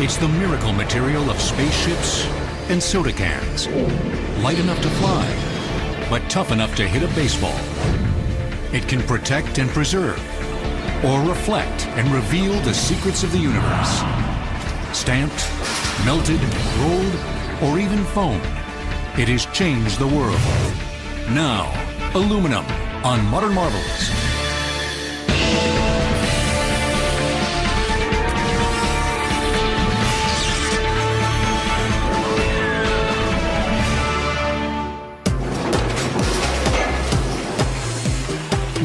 It's the miracle material of spaceships and soda cans. Light enough to fly, but tough enough to hit a baseball. It can protect and preserve, or reflect and reveal the secrets of the universe. Stamped, melted, rolled, or even foamed, it has changed the world. Now, aluminum on Modern Marvels.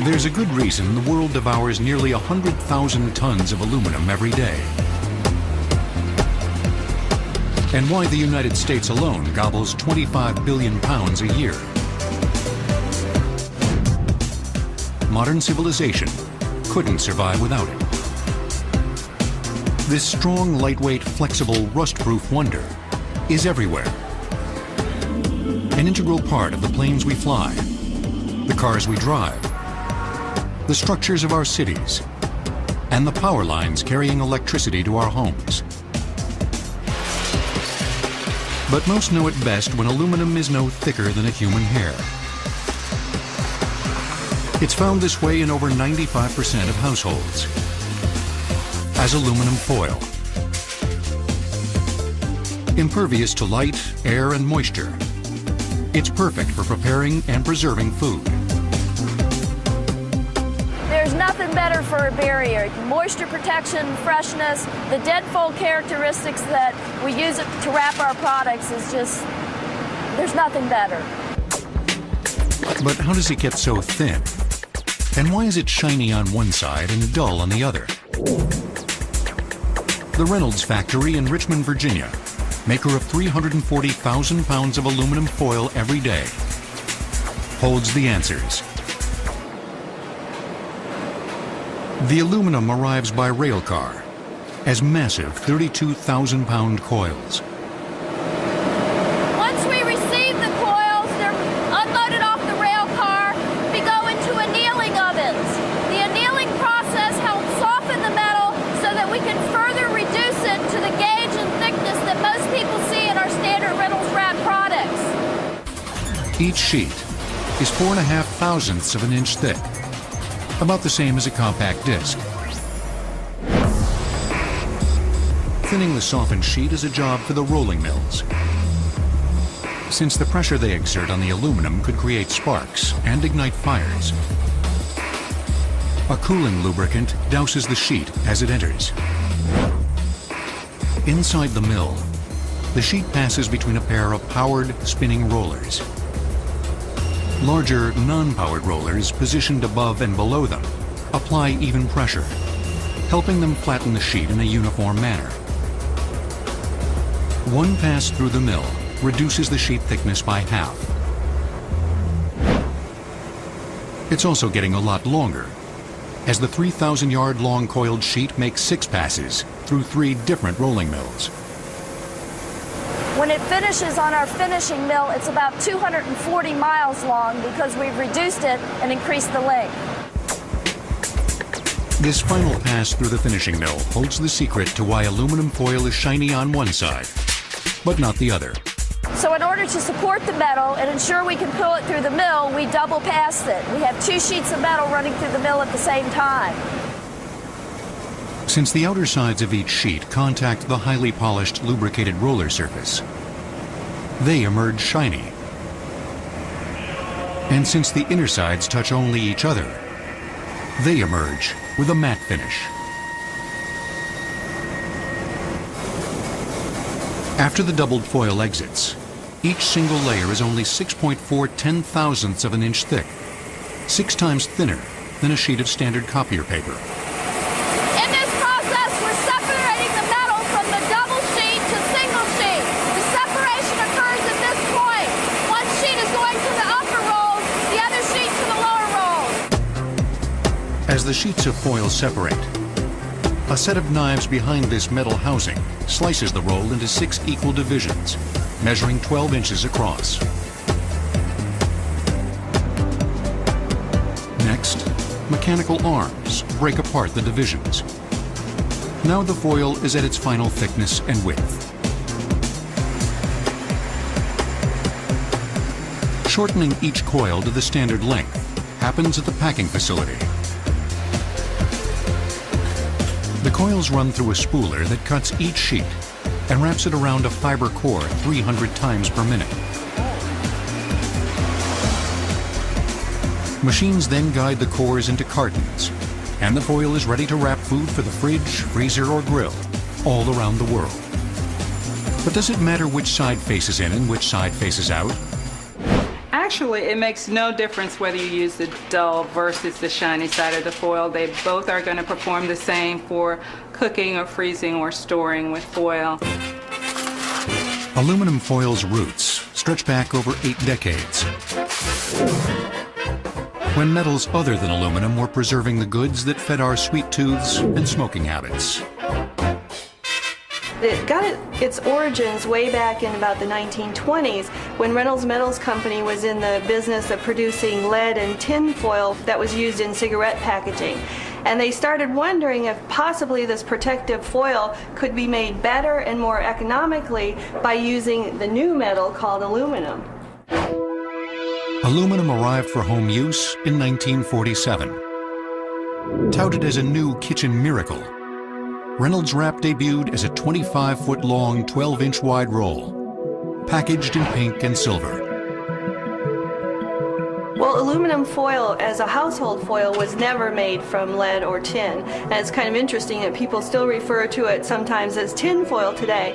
There's a good reason the world devours nearly 100,000 tons of aluminum every day. And why the United States alone gobbles 25 billion pounds a year. Modern civilization couldn't survive without it. This strong, lightweight, flexible, rust-proof wonder is everywhere. An integral part of the planes we fly, the cars we drive, the structures of our cities, and the power lines carrying electricity to our homes. But most know it best when aluminum is no thicker than a human hair. It's found this way in over 95% of households as aluminum foil. Impervious to light, air, and moisture, it's perfect for preparing and preserving food. There's nothing better for a barrier. Moisture protection, freshness, the deadfold characteristics that we use it to wrap our products is just, there's nothing better. But how does it get so thin? And why is it shiny on one side and dull on the other? The Reynolds factory in Richmond, Virginia, maker of 340,000 pounds of aluminum foil every day, holds the answers. The aluminum arrives by rail car as massive 32,000-pound coils. Once we receive the coils, they're unloaded off the rail car. We go into annealing ovens. The annealing process helps soften the metal so that we can further reduce it to the gauge and thickness that most people see in our standard Reynolds wrap products. Each sheet is 4.5 thousandths of an inch thick, about the same as a compact disc. Thinning the softened sheet is a job for the rolling mills, since the pressure they exert on the aluminum could create sparks and ignite fires. A cooling lubricant douses the sheet as it enters. Inside the mill, the sheet passes between a pair of powered spinning rollers. Larger, non-powered rollers positioned above and below them apply even pressure, helping them flatten the sheet in a uniform manner. One pass through the mill reduces the sheet thickness by half. It's also getting a lot longer, as the 3,000-yard long coiled sheet makes 6 passes through 3 different rolling mills. When it finishes on our finishing mill, it's about 240 miles long because we've reduced it and increased the length. This final pass through the finishing mill holds the secret to why aluminum foil is shiny on one side, but not the other. So in order to support the metal and ensure we can pull it through the mill, we double pass it. We have 2 sheets of metal running through the mill at the same time. Since the outer sides of each sheet contact the highly polished, lubricated roller surface, they emerge shiny. And since the inner sides touch only each other, they emerge with a matte finish. After the doubled foil exits, each single layer is only 6.4 ten-thousandths of an inch thick, 6 times thinner than a sheet of standard copier paper. In this process, we're separating the metal from the double sheet to single sheet. The separation occurs at this point. One sheet is going to the upper rolls, the other sheet to the lower rolls. As the sheets of foil separate, a set of knives behind this metal housing slices the roll into 6 equal divisions, measuring 12 inches across. Next, mechanical arms break apart the divisions. Now the foil is at its final thickness and width. Shortening each coil to the standard length happens at the packing facility. The coils run through a spooler that cuts each sheet and wraps it around a fiber core 300 times per minute. Machines then guide the cores into cartons, and the foil is ready to wrap food for the fridge, freezer, or grill all around the world. But does it matter which side faces in and which side faces out? Actually, it makes no difference whether you use the dull versus the shiny side of the foil. They both are going to perform the same for cooking or freezing or storing with foil. Aluminum foil's roots stretch back over 8 decades, when metals other than aluminum were preserving the goods that fed our sweet tooths and smoking habits. It got its origins way back in about the 1920s when Reynolds Metals Company was in the business of producing lead and tin foil that was used in cigarette packaging. And they started wondering if possibly this protective foil could be made better and more economically by using the new metal called aluminum. Aluminum arrived for home use in 1947. Touted as a new kitchen miracle, Reynolds Wrap debuted as a 25-foot-long, 12-inch wide roll, packaged in pink and silver. Well, aluminum foil as a household foil was never made from lead or tin. And it's kind of interesting that people still refer to it sometimes as tin foil today.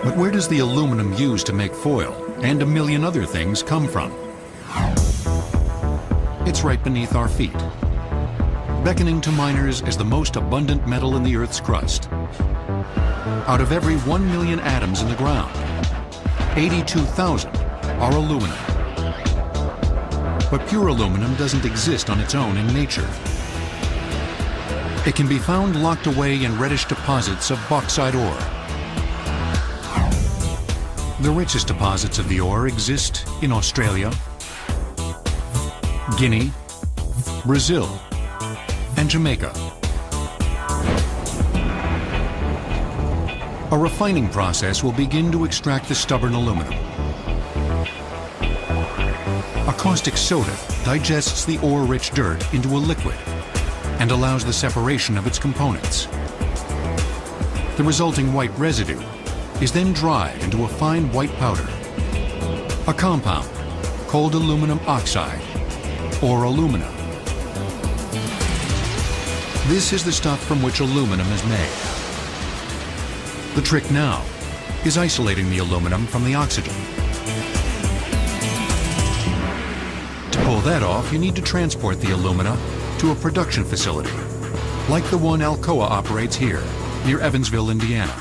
But where does the aluminum used to make foil and a million other things come from? It's right beneath our feet, beckoning to miners as the most abundant metal in the Earth's crust. Out of every 1 million atoms in the ground, 82,000 are aluminum. But pure aluminum doesn't exist on its own in nature. It can be found locked away in reddish deposits of bauxite ore. The richest deposits of the ore exist in Australia, Guinea, Brazil, and Jamaica. A refining process will begin to extract the stubborn aluminum. A caustic soda digests the ore-rich dirt into a liquid and allows the separation of its components. The resulting white residue is then dried into a fine white powder, a compound called aluminum oxide, or alumina. This is the stuff from which aluminum is made. The trick now is isolating the aluminum from the oxygen. To pull that off, you need to transport the alumina to a production facility, like the one Alcoa operates here, near Evansville, Indiana.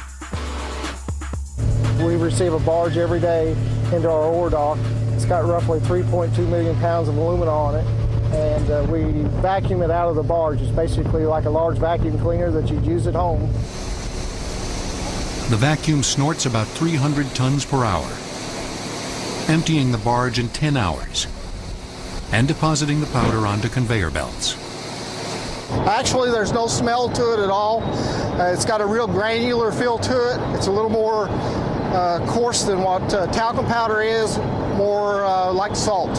We receive a barge every day into our ore dock. It's got roughly 3.2 million pounds of alumina on it. And we vacuum it out of the barge. It's basically like a large vacuum cleaner that you'd use at home. The vacuum snorts about 300 tons per hour, emptying the barge in 10 hours and depositing the powder onto conveyor belts. Actually, there's no smell to it at all. It's got a real granular feel to it. It's a little more coarse than what talcum powder is, more like salt.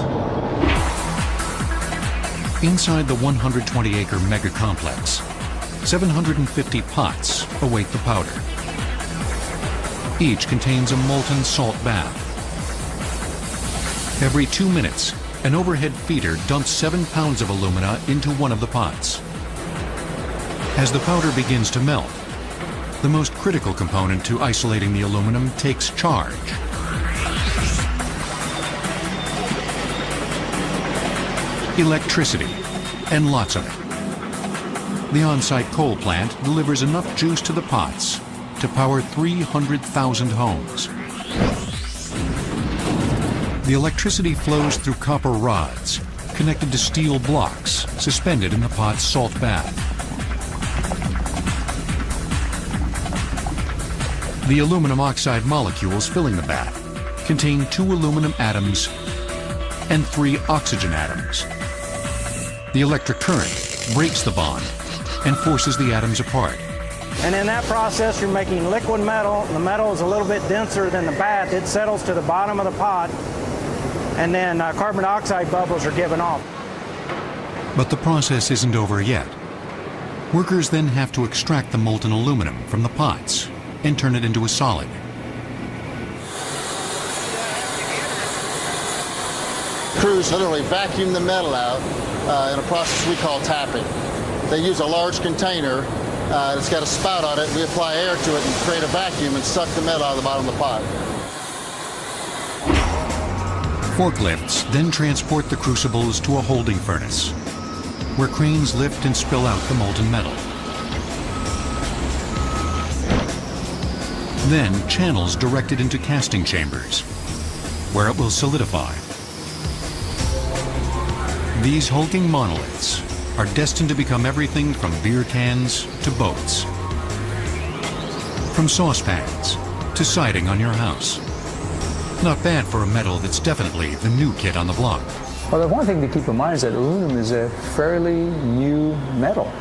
Inside the 120-acre mega complex, 750 pots await the powder. Each contains a molten salt bath. Every 2 minutes, an overhead feeder dumps 7 pounds of alumina into one of the pots. As the powder begins to melt, the most critical component to isolating the aluminum takes charge. Electricity, and lots of it. The on-site coal plant delivers enough juice to the pots to power 300,000 homes. The electricity flows through copper rods connected to steel blocks suspended in the pot's salt bath. The aluminum oxide molecules filling the bath contain 2 aluminum atoms and 3 oxygen atoms. The electric current breaks the bond and forces the atoms apart. And in that process, you're making liquid metal. The metal is a little bit denser than the bath. It settles to the bottom of the pot, and then carbon dioxide bubbles are given off. But the process isn't over yet. Workers then have to extract the molten aluminum from the pots and turn it into a solid. Crews literally vacuum the metal out in a process we call tapping. They use a large container that's got a spout on it. We apply air to it and create a vacuum and suck the metal out of the bottom of the pot. Forklifts then transport the crucibles to a holding furnace, where cranes lift and spill out the molten metal. Then channels directed into casting chambers, where it will solidify. These hulking monoliths are destined to become everything from beer cans to boats, from saucepans to siding on your house. Not bad for a metal that's definitely the new kid on the block. Well, the one thing to keep in mind is that aluminum is a fairly new metal.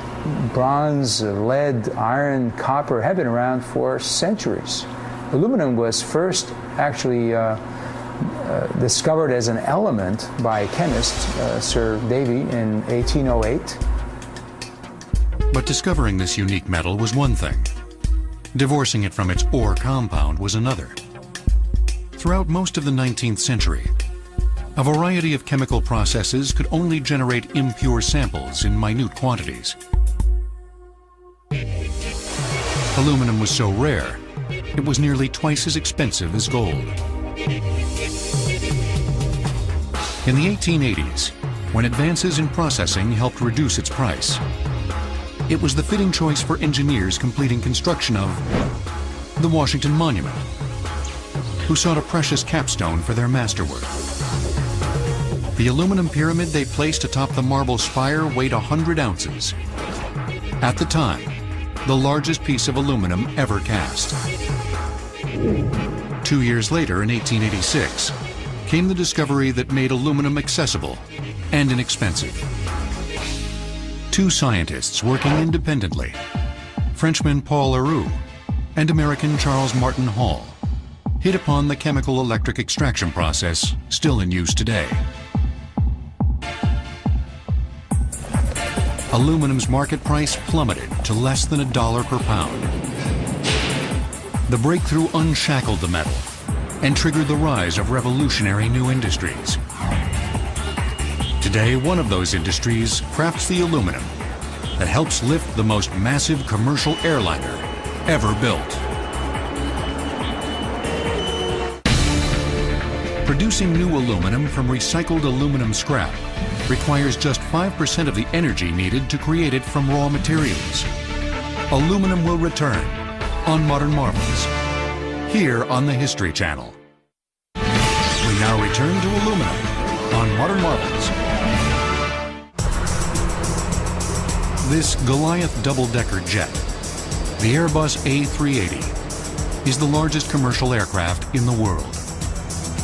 Bronze, lead, iron, copper have been around for centuries. Aluminum was first actually discovered as an element by a chemist, Sir Davy, in 1808. But discovering this unique metal was one thing. Divorcing it from its ore compound was another. Throughout most of the 19th century, a variety of chemical processes could only generate impure samples in minute quantities. Aluminum was so rare, it was nearly twice as expensive as gold. In the 1880s, when advances in processing helped reduce its price, it was the fitting choice for engineers completing construction of the Washington Monument, who sought a precious capstone for their masterwork. The aluminum pyramid they placed atop the marble spire weighed 100 ounces. At the time, the largest piece of aluminum ever cast. 2 years later, in 1886, came the discovery that made aluminum accessible and inexpensive. Two scientists working independently, Frenchman Paul Héroult and American Charles Martin Hall, hit upon the chemical electric extraction process still in use today. Aluminum's market price plummeted to less than $1 per pound. The breakthrough unshackled the metal and triggered the rise of revolutionary new industries. Today, one of those industries crafts the aluminum that helps lift the most massive commercial airliner ever built. Producing new aluminum from recycled aluminum scrap requires just 5% of the energy needed to create it from raw materials. Aluminum will return on Modern Marvels, here on the History Channel. We now return to aluminum on Modern Marvels. This Goliath double-decker jet, the Airbus A380, is the largest commercial aircraft in the world.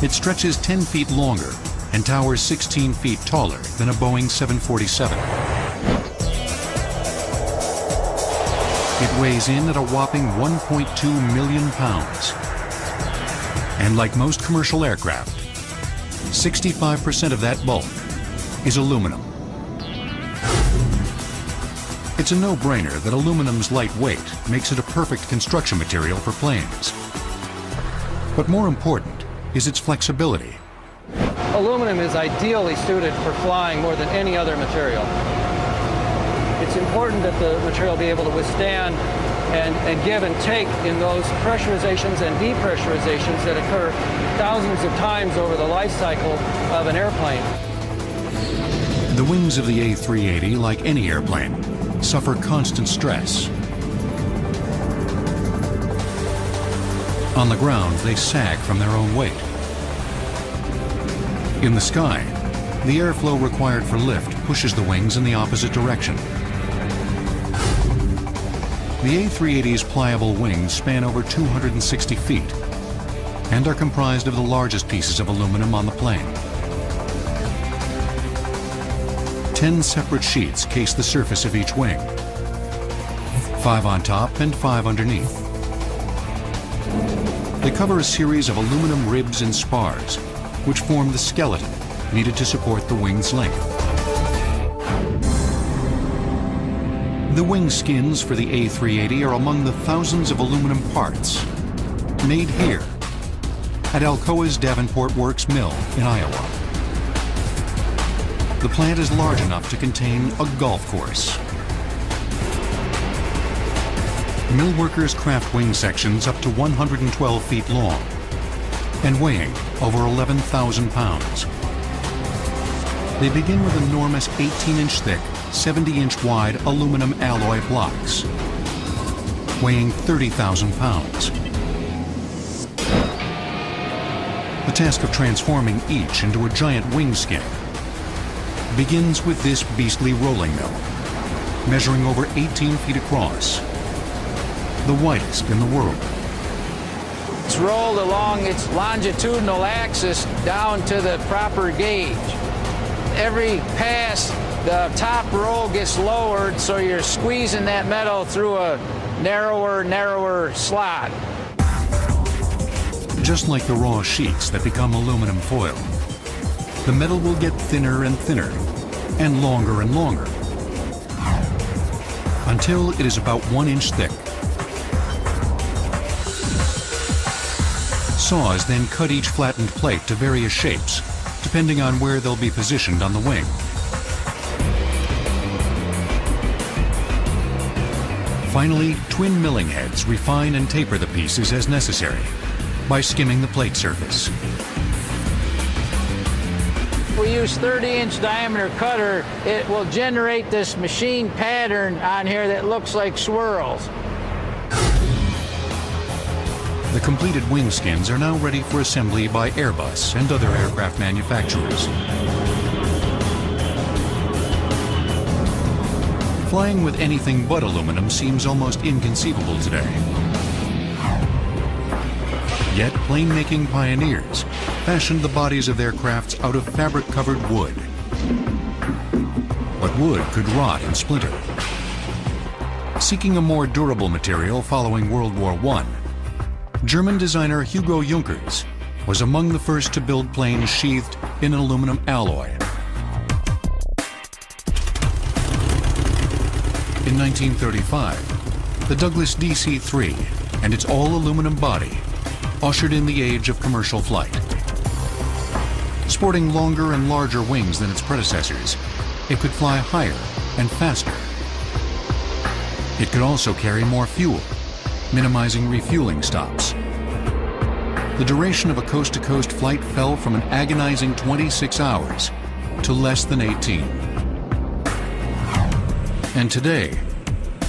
It stretches 10 feet longer and towers 16 feet taller than a Boeing 747. It weighs in at a whopping 1.2 million pounds. And like most commercial aircraft, 65% of that bulk is aluminum. It's a no-brainer that aluminum's lightweight makes it a perfect construction material for planes. But more important is its flexibility. Aluminum is ideally suited for flying more than any other material. It's important that the material be able to withstand and give and take in those pressurizations and depressurizations that occur thousands of times over the life cycle of an airplane. The wings of the A380, like any airplane, suffer constant stress. On the ground, they sag from their own weight. In the sky, the airflow required for lift pushes the wings in the opposite direction. The A380's pliable wings span over 260 feet and are comprised of the largest pieces of aluminum on the plane. 10 separate sheets case the surface of each wing, 5 on top and 5 underneath. They cover a series of aluminum ribs and spars, which form the skeleton needed to support the wing's length. The wing skins for the A380 are among the thousands of aluminum parts made here at Alcoa's Davenport Works Mill in Iowa. The plant is large enough to contain a golf course. Mill workers craft wing sections up to 112 feet long and weighing over 11,000 pounds. They begin with enormous 18-inch thick, 70-inch wide aluminum alloy blocks, weighing 30,000 pounds. The task of transforming each into a giant wing skin begins with this beastly rolling mill, measuring over 18 feet across, the widest in the world. It's rolled along its longitudinal axis down to the proper gauge. Every pass, the top roll gets lowered, so you're squeezing that metal through a narrower slot. Just like the raw sheets that become aluminum foil, the metal will get thinner and thinner and longer, until it is about 1 inch thick. Saws then cut each flattened plate to various shapes, depending on where they'll be positioned on the wing. Finally, twin milling heads refine and taper the pieces as necessary by skimming the plate surface. If we use 30-inch diameter cutter, it will generate this machine pattern on here that looks like swirls. The completed wing skins are now ready for assembly by Airbus and other aircraft manufacturers. Flying with anything but aluminum seems almost inconceivable today. Yet plane-making pioneers fashioned the bodies of their crafts out of fabric-covered wood. But wood could rot and splinter. Seeking a more durable material following World War I, German designer Hugo Junkers was among the first to build planes sheathed in an aluminum alloy. In 1935, the Douglas DC-3 and its all-aluminum body ushered in the age of commercial flight. Sporting longer and larger wings than its predecessors, it could fly higher and faster. It could also carry more fuel, minimizing refueling stops. The duration of a coast-to-coast flight fell from an agonizing 26 hours to less than 18. And today,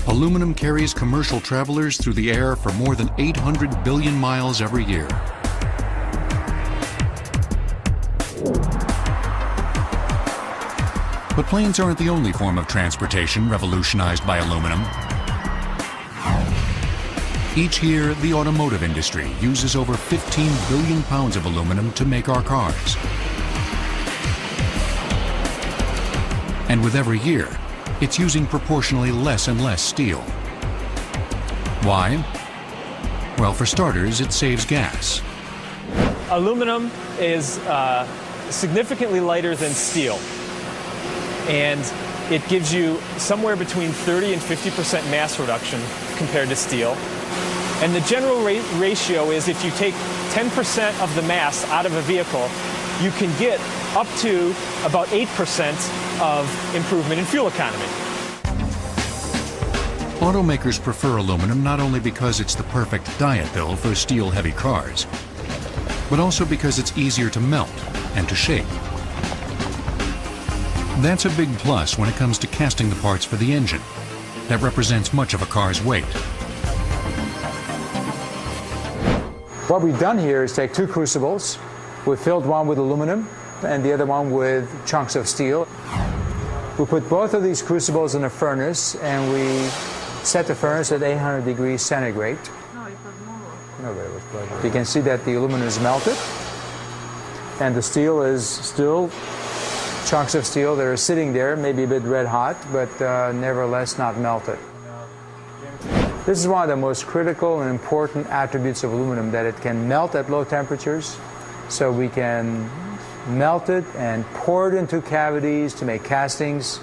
aluminum carries commercial travelers through the air for more than 800 billion miles every year. But planes aren't the only form of transportation revolutionized by aluminum. Each year, the automotive industry uses over 15 billion pounds of aluminum to make our cars. And with every year, it's using proportionally less and less steel. Why? Well, for starters, it saves gas. Aluminum is significantly lighter than steel, and it gives you somewhere between 30 and 50% mass reduction compared to steel. And the general ratio is if you take 10% of the mass out of a vehicle, you can get up to about 8% of improvement in fuel economy. Automakers prefer aluminum not only because it's the perfect diet pill for steel-heavy cars, but also because it's easier to melt and to shape. That's a big plus when it comes to casting the parts for the engine. That represents much of a car's weight. What we've done here is take two crucibles. We filled one with aluminum and the other one with chunks of steel. We put both of these crucibles in a furnace and we set the furnace at 800 degrees centigrade. You can see that the aluminum is melted and the steel is still chunks of steel that are sitting there, maybe a bit red hot, but nevertheless not melted. This is one of the most critical and important attributes of aluminum, that it can melt at low temperatures. So we can melt it and pour it into cavities to make castings.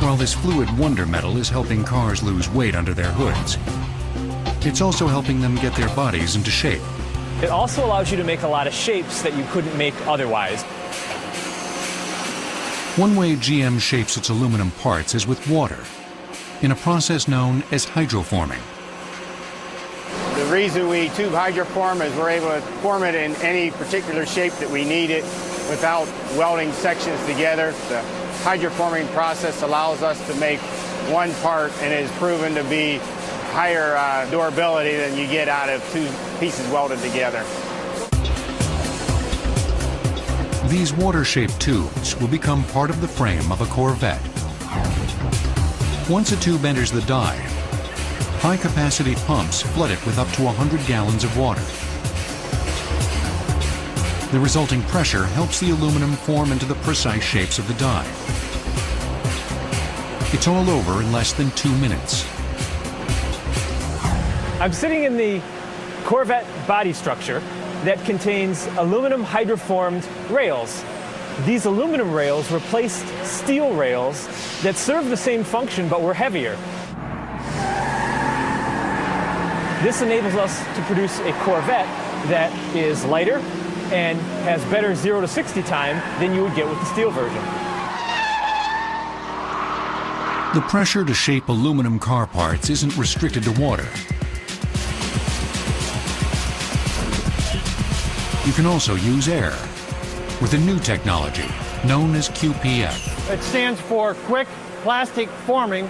While this fluid wonder metal is helping cars lose weight under their hoods, it's also helping them get their bodies into shape. It also allows you to make a lot of shapes that you couldn't make otherwise. One way GM shapes its aluminum parts is with water, in a process known as hydroforming. The reason we tube hydroform is we're able to form it in any particular shape that we need it without welding sections together. The hydroforming process allows us to make one part, and it is proven to be higher durability than you get out of two pieces welded together. These water-shaped tubes will become part of the frame of a Corvette. Once a tube enters the die, high-capacity pumps flood it with up to 100 gallons of water. The resulting pressure helps the aluminum form into the precise shapes of the die. It's all over in less than 2 minutes. I'm sitting in the Corvette body structure that contains aluminum hydroformed rails. These aluminum rails replaced steel rails that serve the same function but were heavier. This enables us to produce a Corvette that is lighter and has better 0 to 60 time than you would get with the steel version. The pressure to shape aluminum car parts isn't restricted to water. You can also use air with a new technology known as QPF. It stands for Quick Plastic Forming,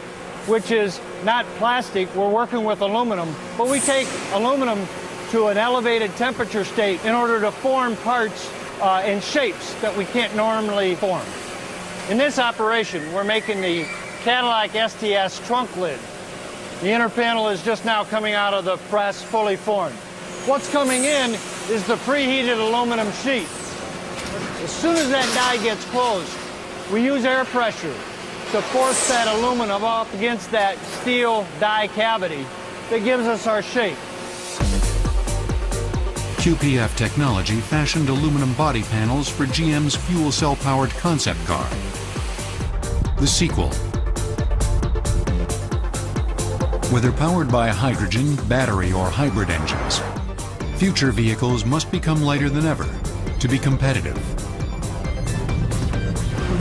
which is not plastic. We're working with aluminum, but we take aluminum to an elevated temperature state in order to form parts in shapes that we can't normally form. In this operation, we're making the Cadillac STS trunk lid. The inner panel is just now coming out of the press fully formed. What's coming in is the preheated aluminum sheet. As soon as that die gets closed, we use air pressure to force that aluminum up against that steel die cavity that gives us our shape. QPF technology fashioned aluminum body panels for GM's fuel cell-powered concept car, the sequel. Whether powered by hydrogen, battery, or hybrid engines, future vehicles must become lighter than ever to be competitive.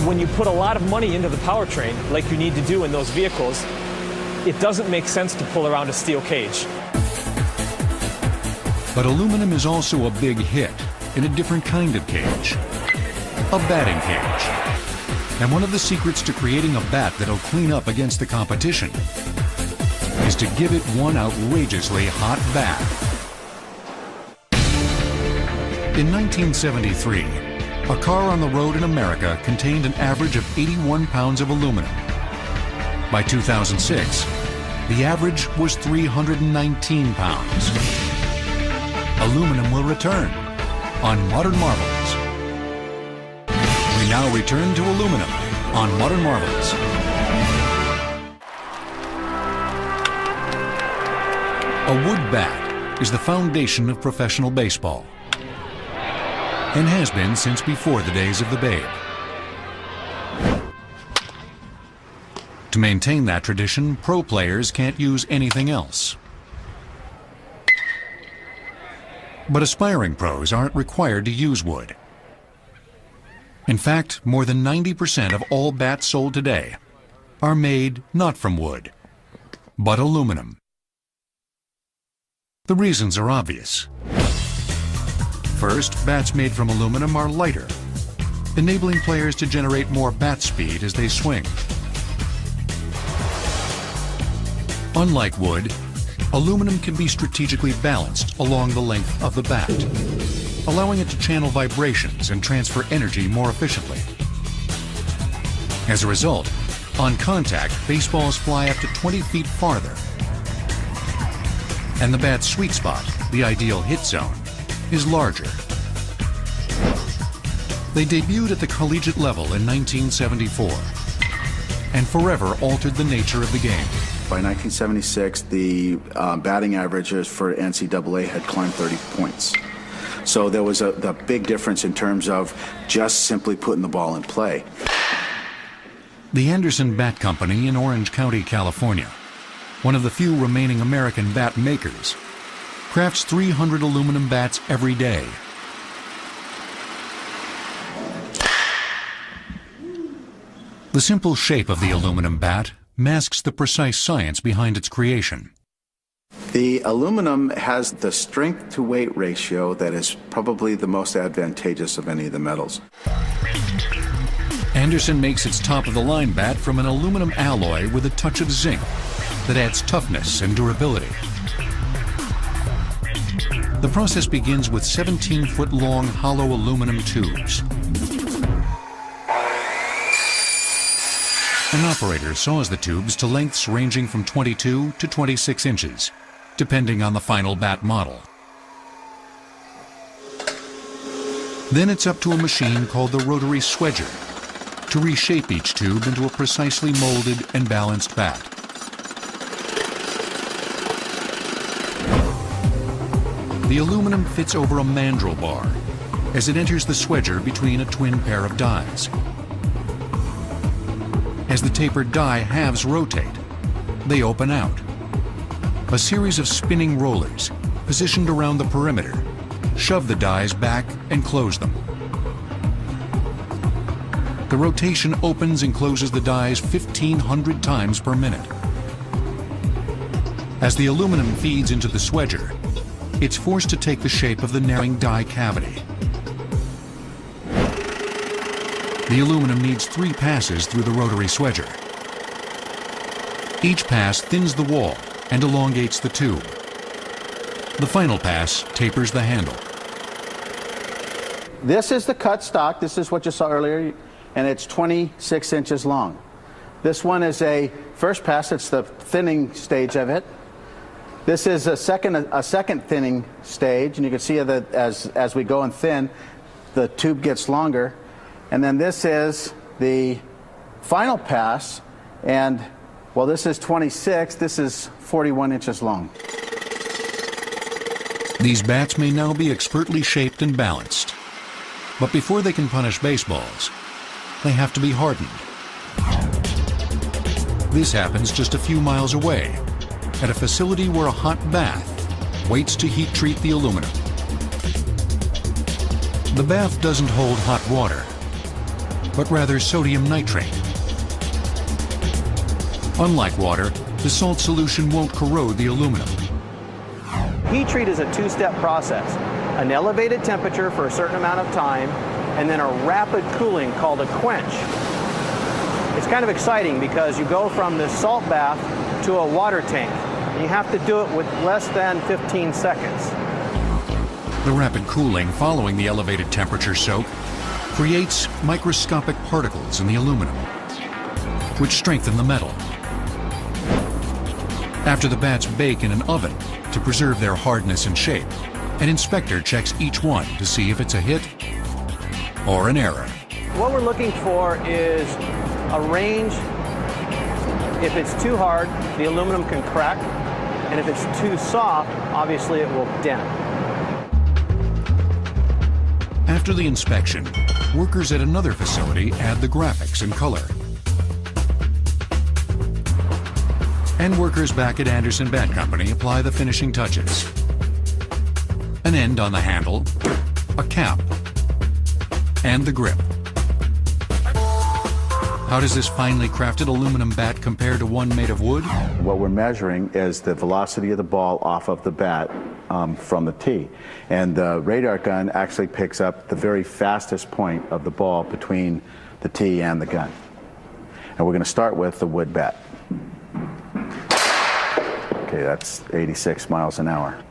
When you put a lot of money into the powertrain, like you need to do in those vehicles, it doesn't make sense to pull around a steel cage. But aluminum is also a big hit in a different kind of cage, a batting cage. And one of the secrets to creating a bat that'll clean up against the competition is to give it one outrageously hot bath. In 1973, a car on the road in America contained an average of 81 pounds of aluminum. By 2006, the average was 319 pounds. Aluminum will return on Modern Marvels. We now return to aluminum on Modern Marvels. A wood bat is the foundation of professional baseball, and has been since before the days of the Babe. To maintain that tradition, pro players can't use anything else. But aspiring pros aren't required to use wood. In fact, more than 90% of all bats sold today are made not from wood, but aluminum. The reasons are obvious. First, bats made from aluminum are lighter, enabling players to generate more bat speed as they swing. Unlike wood, aluminum can be strategically balanced along the length of the bat, allowing it to channel vibrations and transfer energy more efficiently. As a result, on contact, baseballs fly up to 20 feet farther. And the bat's sweet spot, the ideal hit zone, is larger. They debuted at the collegiate level in 1974 and forever altered the nature of the game. By 1976, the batting averages for NCAA had climbed 30 points. So there was the big difference in terms of just simply putting the ball in play. The Anderson Bat Company in Orange County, California, one of the few remaining American bat makers, crafts 300 aluminum bats every day. The simple shape of the aluminum bat masks the precise science behind its creation. The aluminum has the strength-to-weight ratio that is probably the most advantageous of any of the metals. Anderson makes its top-of-the-line bat from an aluminum alloy with a touch of zinc that adds toughness and durability. The process begins with 17-foot-long hollow aluminum tubes. An operator saws the tubes to lengths ranging from 22 to 26 inches, depending on the final bat model. Then it's up to a machine called the rotary swedger to reshape each tube into a precisely molded and balanced bat. The aluminum fits over a mandrel bar as it enters the swedger between a twin pair of dies. As the tapered die halves rotate, they open out. A series of spinning rollers, positioned around the perimeter, shove the dies back and close them. The rotation opens and closes the dies 1,500 times per minute. As the aluminum feeds into the swedger, it's forced to take the shape of the narrowing die cavity. The aluminum needs 3 passes through the rotary swedger. Each pass thins the wall and elongates the tube. The final pass tapers the handle. This is the cut stock. This is what you saw earlier, and it's 26 inches long. This one is a first pass. It's the thinning stage of it. This is a second thinning stage, and you can see that as we go and thin, the tube gets longer. And then this is the final pass, and while this is 26, this is 41 inches long. These bats may now be expertly shaped and balanced. But before they can punish baseballs, they have to be hardened. This happens just a few miles away, at a facility where a hot bath waits to heat treat the aluminum. The bath doesn't hold hot water, but rather sodium nitrate. Unlike water, the salt solution won't corrode the aluminum. Heat treat is a 2-step process. An elevated temperature for a certain amount of time, and then a rapid cooling called a quench. It's kind of exciting because you go from this salt bath to a water tank. You have to do it with less than 15 seconds. The rapid cooling following the elevated temperature soak creates microscopic particles in the aluminum, which strengthen the metal. After the bats bake in an oven to preserve their hardness and shape, an inspector checks each one to see if it's a hit or an error. What we're looking for is a range. If it's too hard, the aluminum can crack, and if it's too soft, obviously it will dent. After the inspection, workers at another facility add the graphics and color. And workers back at Anderson Bat Company apply the finishing touches. An end on the handle, a cap, and the grip. How does this finely crafted aluminum bat compare to one made of wood? What we're measuring is the velocity of the ball off of the bat from the tee. And the radar gun actually picks up the very fastest point of the ball between the tee and the gun. And we're going to start with the wood bat. Okay, that's 86 miles an hour.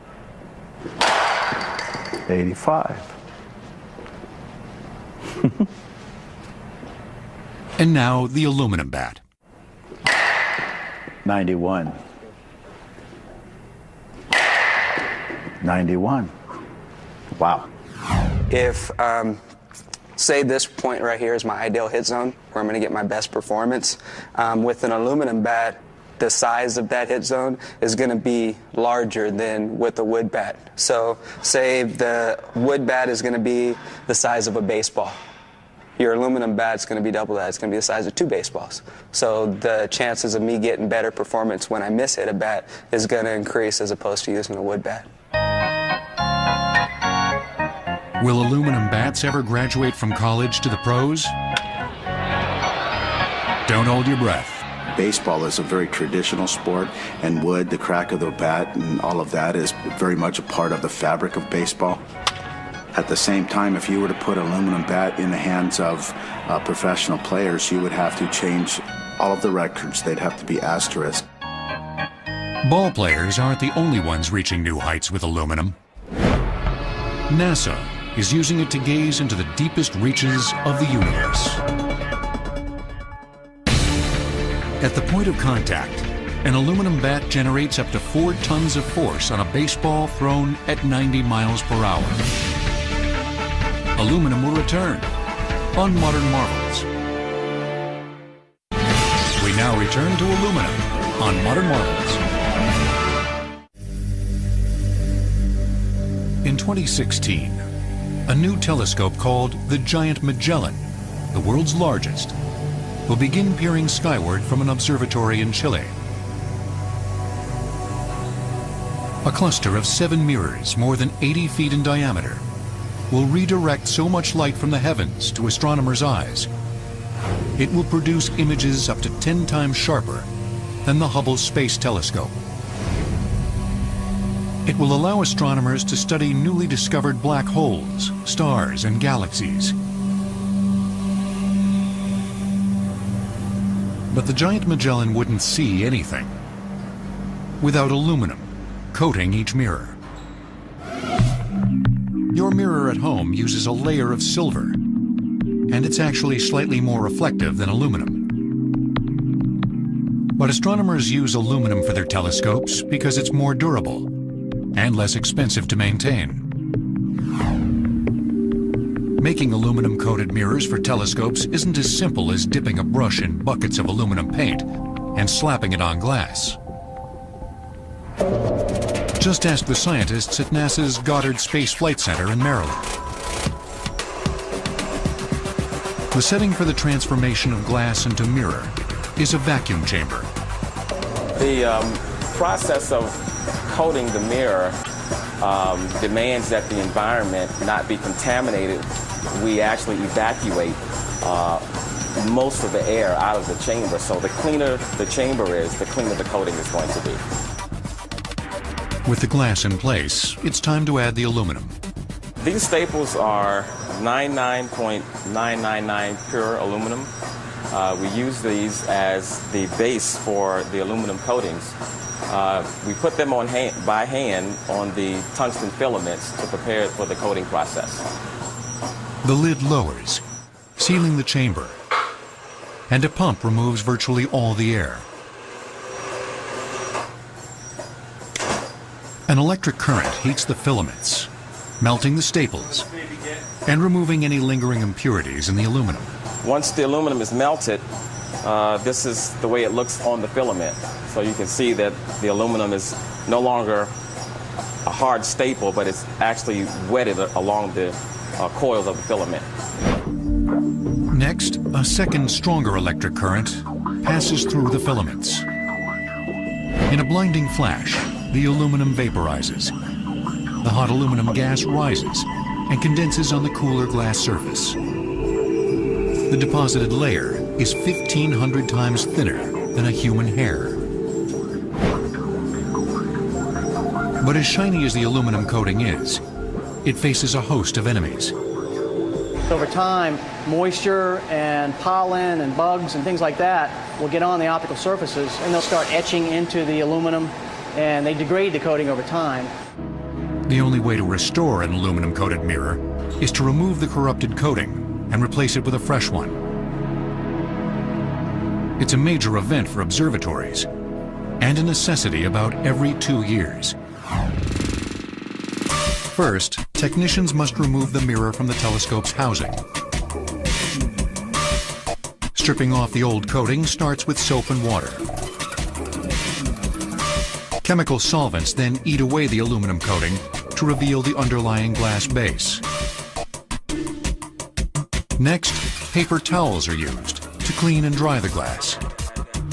85. And now the aluminum bat. 91. 91. Wow. If, say this point right here is my ideal hit zone, where I'm going to get my best performance, with an aluminum bat, the size of that hit zone is going to be larger than with a wood bat. So say the wood bat is going to be the size of a baseball. Your aluminum bat's going to be double that. It's going to be the size of 2 baseballs. So the chances of me getting better performance when I miss-hit a bat is going to increase as opposed to using a wood bat. Will aluminum bats ever graduate from college to the pros? Don't hold your breath. Baseball is a very traditional sport, and wood, the crack of the bat, and all of that is very much a part of the fabric of baseball. At the same time, if you were to put an aluminum bat in the hands of professional players, you would have to change all of the records. They'd have to be asterisked. Ball players aren't the only ones reaching new heights with aluminum. NASA is using it to gaze into the deepest reaches of the universe. At the point of contact, an aluminum bat generates up to 4 tons of force on a baseball thrown at 90 miles per hour. Aluminum will return on Modern Marvels. We now return to aluminum on Modern Marvels. In 2016, a new telescope called the Giant Magellan, the world's largest, will begin peering skyward from an observatory in Chile. A cluster of 7 mirrors, more than 80 feet in diameter, will redirect so much light from the heavens to astronomers' eyes. It will produce images up to 10 times sharper than the Hubble Space Telescope. It will allow astronomers to study newly discovered black holes, stars, and galaxies. But the Giant Magellan wouldn't see anything without aluminum coating each mirror. Your mirror at home uses a layer of silver, and it's actually slightly more reflective than aluminum. But astronomers use aluminum for their telescopes because it's more durable and less expensive to maintain. Making aluminum-coated mirrors for telescopes isn't as simple as dipping a brush in buckets of aluminum paint and slapping it on glass. Just ask the scientists at NASA's Goddard Space Flight Center in Maryland. The setting for the transformation of glass into mirror is a vacuum chamber. The process of coating the mirror demands that the environment not be contaminated. We actually evacuate most of the air out of the chamber. So the cleaner the chamber is, the cleaner the coating is going to be. With the glass in place, it's time to add the aluminum. These staples are 99.999 pure aluminum. We use these as the base for the aluminum coatings. We put them on by hand on the tungsten filaments to prepare it for the coating process. The lid lowers, sealing the chamber, and a pump removes virtually all the air. An electric current heats the filaments, melting the staples and removing any lingering impurities in the aluminum. Once the aluminum is melted, this is the way it looks on the filament. So you can see that the aluminum is no longer a hard staple, but it's actually wetted along the coils of the filament. Next, a second, stronger electric current passes through the filaments. In a blinding flash, the aluminum vaporizes. The hot aluminum gas rises and condenses on the cooler glass surface. The deposited layer is 1,500 times thinner than a human hair. But as shiny as the aluminum coating is, it faces a host of enemies. Over time, moisture and pollen and bugs and things like that will get on the optical surfaces, and they'll start etching into the aluminum, and they degrade the coating over time. The only way to restore an aluminum-coated mirror is to remove the corrupted coating and replace it with a fresh one. It's a major event for observatories and a necessity about every 2 years. First, technicians must remove the mirror from the telescope's housing. Stripping off the old coating starts with soap and water. Chemical solvents then eat away the aluminum coating to reveal the underlying glass base. Next, paper towels are used to clean and dry the glass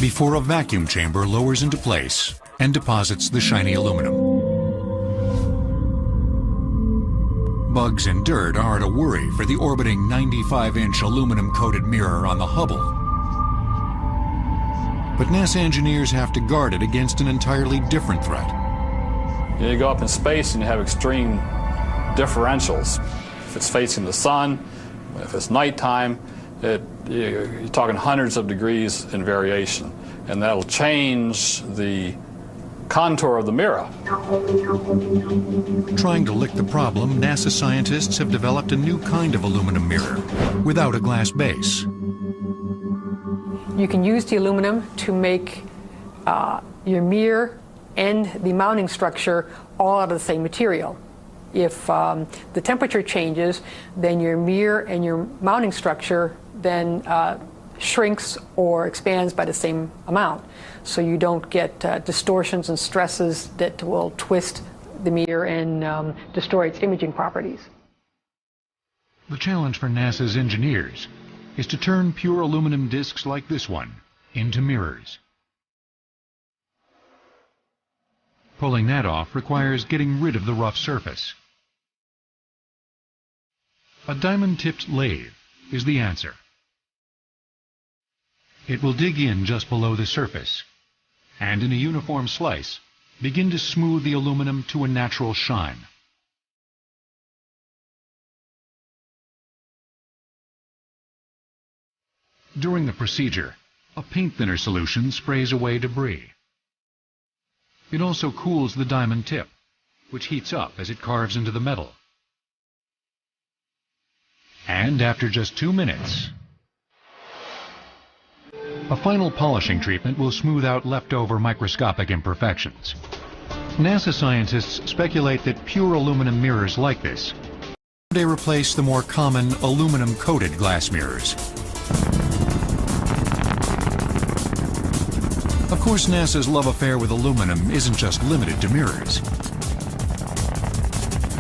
before a vacuum chamber lowers into place and deposits the shiny aluminum. Bugs and dirt aren't a worry for the orbiting 95-inch aluminum-coated mirror on the Hubble. But NASA engineers have to guard it against an entirely different threat. You go up in space and you have extreme differentials. If it's facing the sun, if it's nighttime, you're talking hundreds of degrees in variation, and that'll change the contour of the mirror. Trying to lick the problem, NASA scientists have developed a new kind of aluminum mirror without a glass base. You can use the aluminum to make your mirror and the mounting structure all out of the same material. If the temperature changes, then your mirror and your mounting structure then shrinks or expands by the same amount. So you don't get distortions and stresses that will twist the mirror and destroy its imaging properties. The challenge for NASA's engineers is to turn pure aluminum discs like this one into mirrors. Pulling that off requires getting rid of the rough surface. A diamond-tipped lathe is the answer. It will dig in just below the surface, and in a uniform slice, begin to smooth the aluminum to a natural shine. During the procedure, a paint thinner solution sprays away debris. It also cools the diamond tip, which heats up as it carves into the metal. And after just 2 minutes, a final polishing treatment will smooth out leftover microscopic imperfections. NASA scientists speculate that pure aluminum mirrors like this they replace the more common aluminum-coated glass mirrors. Of course, NASA's love affair with aluminum isn't just limited to mirrors.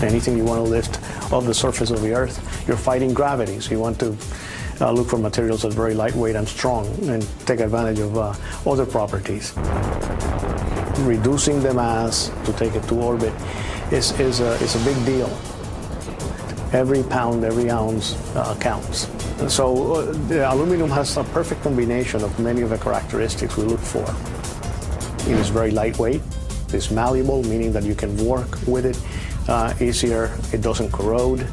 Anything you want to lift off the surface of the Earth, you're fighting gravity, so you want to look for materials that are very lightweight and strong and take advantage of other properties. Reducing the mass to take it to orbit is a big deal. Every pound, every ounce counts. So the aluminum has a perfect combination of many of the characteristics we look for. It is very lightweight, it's malleable, meaning that you can work with it easier, it doesn't corrode.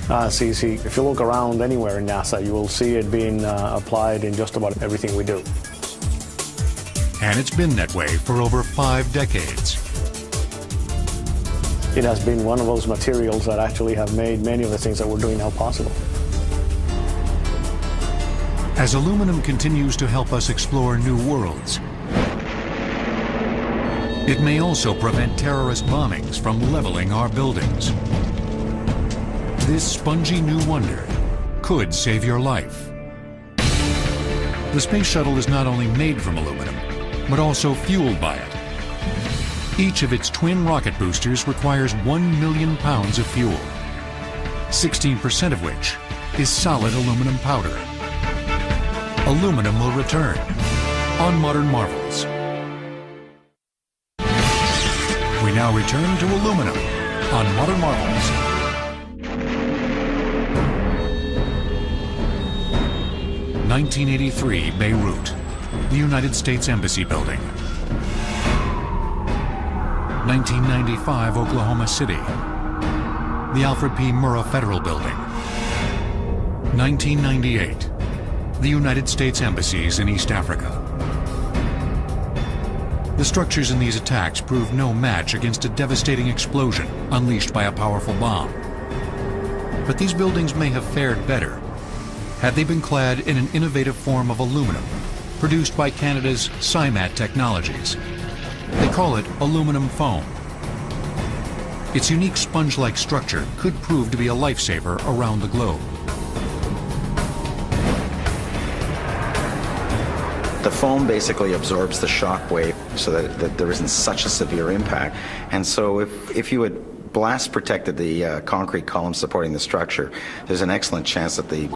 It's easy. If you look around anywhere in NASA, you will see it being applied in just about everything we do. And it's been that way for over 5 decades. It has been one of those materials that actually have made many of the things that we're doing now possible. As aluminum continues to help us explore new worlds, it may also prevent terrorist bombings from leveling our buildings. This spongy new wonder could save your life. The space shuttle is not only made from aluminum, but also fueled by it. Each of its twin rocket boosters requires 1 million pounds of fuel, 16% of which is solid aluminum powder. Aluminum will return on Modern Marvels. We now return to aluminum on Modern Marvels. (1983) Beirut, the United States Embassy Building. 1995 Oklahoma City, the Alfred P. Murrah Federal Building. 1998, the United States Embassies in East Africa. The structures in these attacks proved no match against a devastating explosion unleashed by a powerful bomb. But these buildings may have fared better had they been clad in an innovative form of aluminum produced by Canada's CIMAT Technologies. They call it aluminum foam. Its unique sponge-like structure could prove to be a lifesaver around the globe. The foam basically absorbs the shock wave so that there isn't such a severe impact. And so if you had blast protected the concrete column supporting the structure, there's an excellent chance that the